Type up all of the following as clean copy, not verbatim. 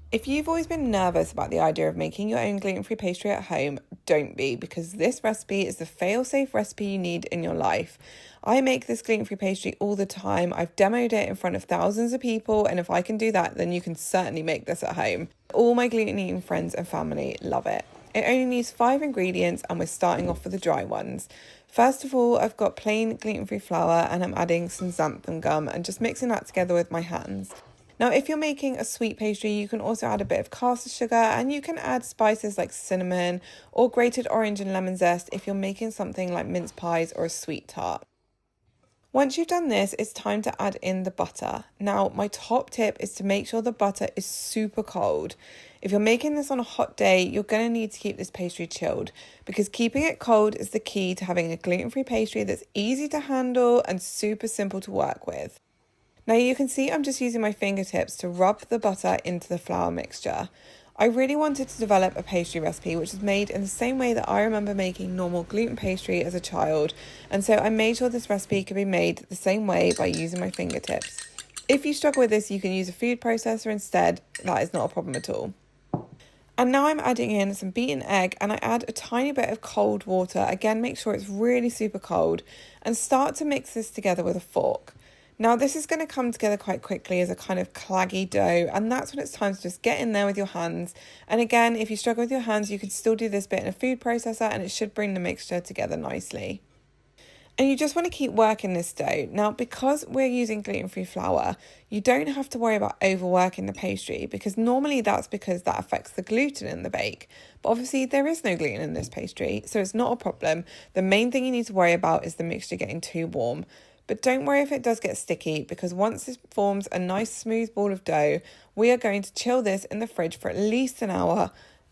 If you've always been nervous about the idea of making your own gluten-free pastry at home, don't be, because this recipe is the fail-safe recipe you need in your life. I make this gluten-free pastry all the time. I've demoed it in front of thousands of people, and if I can do that, then you can certainly make this at home. All my gluten-eating friends and family love it. It only needs 5 ingredients, and we're starting off with the dry ones. First of all, I've got plain gluten-free flour, and I'm adding some xanthan gum and just mixing that together with my hands. Now, if you're making a sweet pastry, you can also add a bit of caster sugar, and you can add spices like cinnamon or grated orange and lemon zest if you're making something like mince pies or a sweet tart. Once you've done this, it's time to add in the butter. Now, my top tip is to make sure the butter is super cold. If you're making this on a hot day, you're going to need to keep this pastry chilled, because keeping it cold is the key to having a gluten-free pastry that's easy to handle and super simple to work with. Now you can see I'm just using my fingertips to rub the butter into the flour mixture. I really wanted to develop a pastry recipe which is made in the same way that I remember making normal gluten pastry as a child, and so I made sure this recipe could be made the same way by using my fingertips. If you struggle with this, you can use a food processor instead. That is not a problem at all. And now I'm adding in some beaten egg, and I add a tiny bit of cold water. Again, make sure it's really super cold, and start to mix this together with a fork. Now this is going to come together quite quickly as a kind of claggy dough, and that's when it's time to just get in there with your hands. And again, if you struggle with your hands, you can still do this bit in a food processor and it should bring the mixture together nicely. And you just want to keep working this dough. Now, because we're using gluten-free flour, you don't have to worry about overworking the pastry, because normally that's because that affects the gluten in the bake. But obviously there is no gluten in this pastry, so it's not a problem. The main thing you need to worry about is the mixture getting too warm. But don't worry if it does get sticky, because once this forms a nice smooth ball of dough, we are going to chill this in the fridge for at least an hour.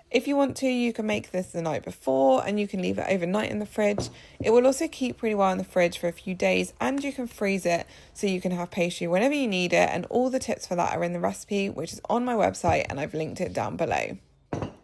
If you want to, you can make this the night before and you can leave it overnight in the fridge. It will also keep pretty well in the fridge for a few days, and you can freeze it so you can have pastry whenever you need it. And all the tips for that are in the recipe, which is on my website, and I've linked it down below.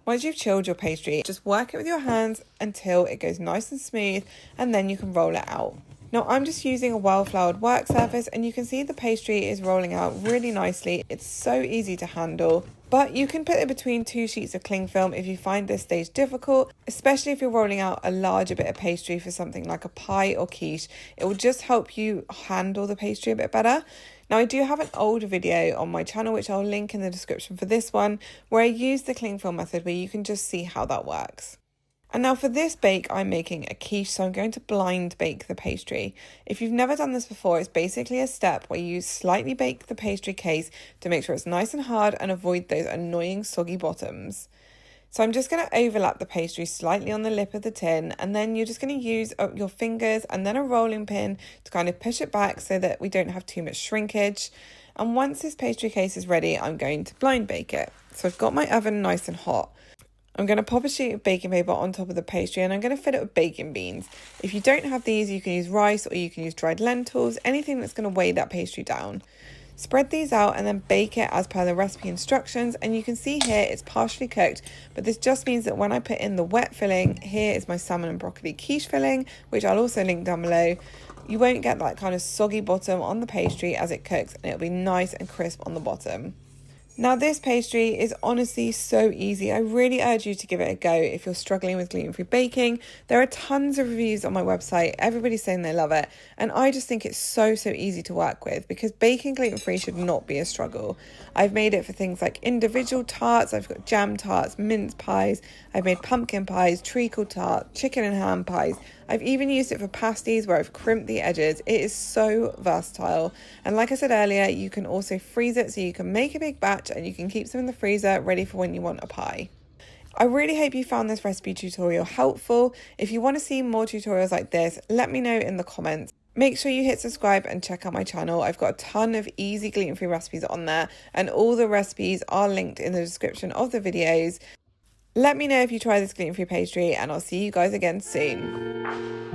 Once you've chilled your pastry, just work it with your hands until it goes nice and smooth, and then you can roll it out. Now I'm just using a well-floured work surface, and you can see the pastry is rolling out really nicely. It's so easy to handle, but you can put it between 2 sheets of cling film if you find this stage difficult, especially if you're rolling out a larger bit of pastry for something like a pie or quiche. It will just help you handle the pastry a bit better. Now I do have an older video on my channel, which I'll link in the description for this one, where I use the cling film method, where you can just see how that works. And now for this bake, I'm making a quiche, so I'm going to blind bake the pastry. If you've never done this before, it's basically a step where you slightly bake the pastry case to make sure it's nice and hard and avoid those annoying soggy bottoms. So I'm just going to overlap the pastry slightly on the lip of the tin, and then you're just going to use your fingers and then a rolling pin to kind of push it back so that we don't have too much shrinkage. And once this pastry case is ready, I'm going to blind bake it. So I've got my oven nice and hot. I'm going to pop a sheet of baking paper on top of the pastry, and I'm going to fill it with baking beans. If you don't have these, you can use rice or you can use dried lentils, anything that's going to weigh that pastry down. Spread these out and then bake it as per the recipe instructions, and you can see here it's partially cooked, but this just means that when I put in the wet filling, here is my salmon and broccoli quiche filling, which I'll also link down below. You won't get that kind of soggy bottom on the pastry as it cooks, and it'll be nice and crisp on the bottom. Now this pastry is honestly so easy. I really urge you to give it a go if you're struggling with gluten-free baking. There are tons of reviews on my website. Everybody's saying they love it. And I just think it's so easy to work with, because baking gluten-free should not be a struggle. I've made it for things like individual tarts. I've got jam tarts, mince pies. I've made pumpkin pies, treacle tart, chicken and ham pies. I've even used it for pasties where I've crimped the edges. It is so versatile. And like I said earlier, you can also freeze it so you can make a big batch and you can keep some in the freezer ready for when you want a pie. I really hope you found this recipe tutorial helpful. If you want to see more tutorials like this, let me know in the comments. Make sure you hit subscribe and check out my channel. I've got a ton of easy gluten-free recipes on there, and all the recipes are linked in the description of the videos. Let me know if you try this gluten-free pastry, and I'll see you guys again soon.